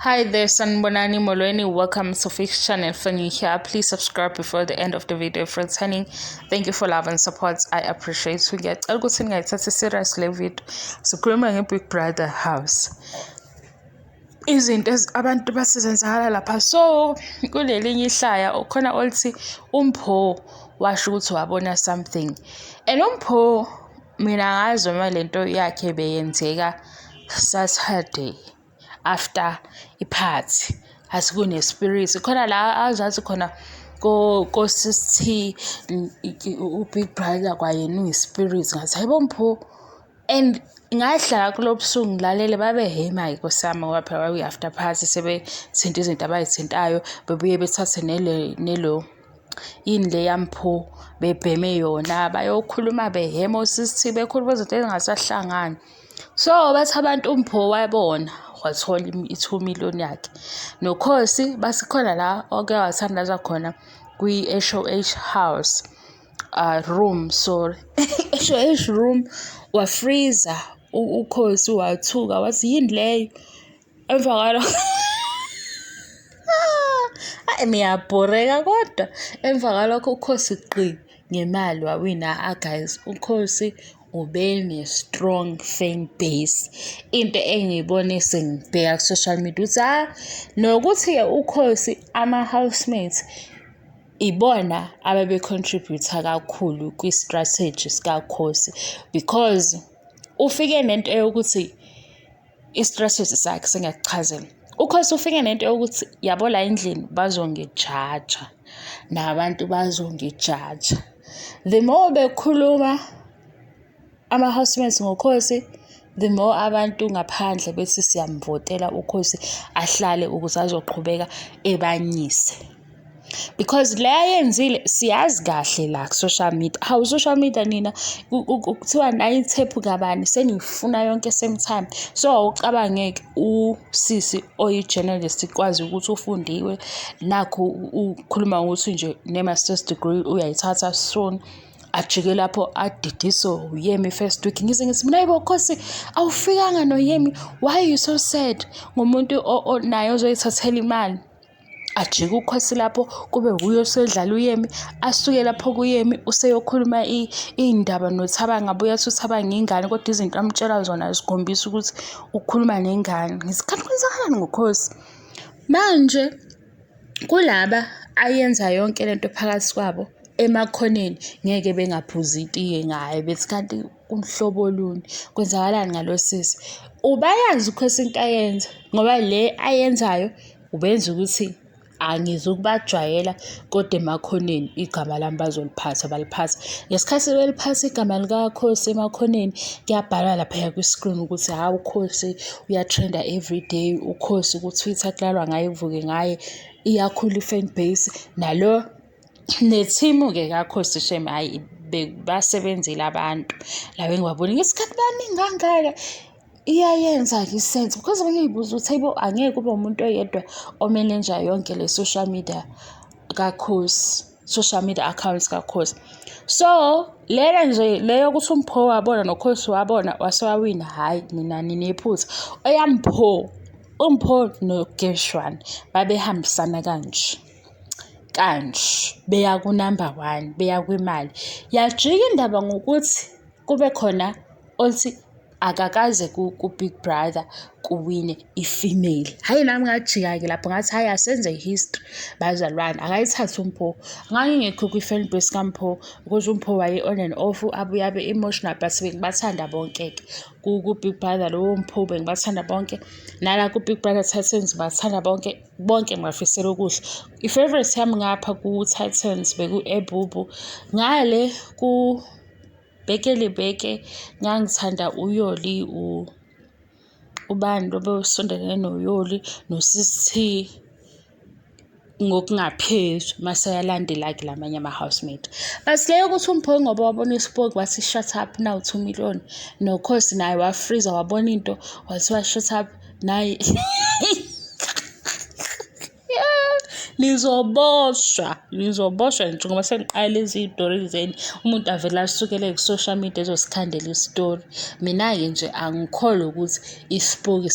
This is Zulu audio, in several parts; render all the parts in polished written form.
Hi there, Sanbonani Molweni. Welcome to Fix Channel. For new here, please subscribe before the end of the video. For returning, thank you for love and support. I appreciate you. Get a serious video. Sikhuluma nge-Big Brother house. Izinto abantu basizenzakala lapha. So kulelinye ihlaya ukhona olithi Mpho washo ukuthi wabona something. And Mpho mina ngazi uma lento yakhe beyenzeka Saturday after iphathi asikune spirit khona la azathi khona ko sister uBig Brother kwayena uyispirit ngathi hayibo Mpho. And ngahlala kulobusuku ngilalele babehema ikosama wapha after party sebethinta izinto abayithintayo bebuye bethathe nelo yini le yampho bebheme yona bayokhuluma behema osisithi bekhuluma izinto ezingasahlangani. So bathi abantu Mpho wayibona wathola i2 million yakhe noKhosi basikhona la oke wathandaza khona kwi-HOH house room sorry HOH room wafreezer uKhosi wathuka wathi yini leyo emva kwalo ngiyabhoreka kodwa emva kwalokho uKhosi qi ngemali wawina guys. uKhosi ube strong fan base into engiyibone sengibheka ku social media uthi nokuthi uKhosi ama housemates ibona ababe contributor kakhulu kwi strategies kaKhosi because ufike nento yokuthi i-strategy sakhe sengiyakuchazela. uKhosi ufike nento yokuthi yabo la endlini bazongijaja nabantu bazongijaja. The more bekhuluma ama housemates ngoKhosi, the more abantu ngaphandle bethi siyamvotela uKhosi ahlale ukuze azoqhubeka ebanyise. Because la yenzile siyazi kahle la ku social media. How social media nina kuthiwa nayi tape kabani senifuna yonke same time. So awucabangeke usisi oyi journalist kwazi ukuthi ufundiwe nakho ukhuluma ukuthi nje ne master's degree uyayithatha soon ajike lapho adidiso uYemi first week ngize ngithi mina yibo Khosi awufikanga noYemi, why you so sad ngomuntu naye ozoyithathela imali. Ajike uKhosi lapho kube uyo sedlala uYemi asuke lapho kuYemi useyokhuluma indaba noThabanga abuya athi uThabanga ingane kodwa izinto amtshela zona zikhombisa ukuthi ukukhuluma nengane. Ngesikhathi kwenzakalani ngoKhosi manje kulaba ayenza yonke lento phakathi kwabo emakhoneni ngeke bengaphuzi itiye ngaye bethi kanti umhlobo luni kwenzakalani ngalosisi. Ubayazi uKhosi into ayenza ngoba le ayenzayo ubenza ukuthi angizukubajwayela kodwa emakhoneni igama lami bazoliphatha baliphatha. Ngesikhathi beliphatha igama likaKhosi emakhoneni kuyabhalwa lapha ku screen ukuthi hawu uKhosi uyatrenda every day, uKhosi ku Twitter kulalwa ngaye uvuke ngaye iyakhula fan base nalo nethimu ke kaKhosi shame hayi basebenzile abantu la bengibaboni ngesikhathi baningi kangaka iyayenza isense because ngiyibuza ukuthi hayibo angeke kube umuntu oyedwa omanage yonke le social media kaKhosi, social media accounts kaKhosi. So lena nje leyo ukuthi Mpho wabona noKhosi wabona wasewawina hayi mina ninephutha oyampho Mpho noGeshwan babehambisana kanje beya ku number 1 beya kwimali yajika indaba ngokuthi kube khona olithi akakaze ku Big Brother kuwine ifemale. Hayi nami ngajika ke lapho ngathi hayi asenze history bazalwane akayithathe Mpho ngangingekho kwi fan base kaMpho because Mpho waye on and off abuye abe emotional but bengibathanda bonke ke ku Big Brother lo Mpho bengibathanda bonke nala ku Big Brother Titans bathanda bonke ngibafisela okuhle. I favorite yami ngapha ku Titans beku Ebubu ngale ku beke ngangithanda uYoli ubani obesondelene noYoli noSithi ngokungaphezulu masayalandela ke lamanye ama housemate. Basileyo ukuthi Mpho ngoba wabona ispoke wathi shut up now 2 million noKhosi naye wafreezer wabona into wathi shut up naye Lizoboshwa njengoba seniqala lezi iy'tori zeni. Umuntu avele asukele ku-social media ezosikhandela isitori. Mina-ke nje angikholwa ukuthi isipoki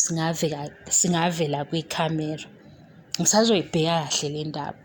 singavela kwikhamera. Ngisazoyibheka kahle le ndaba.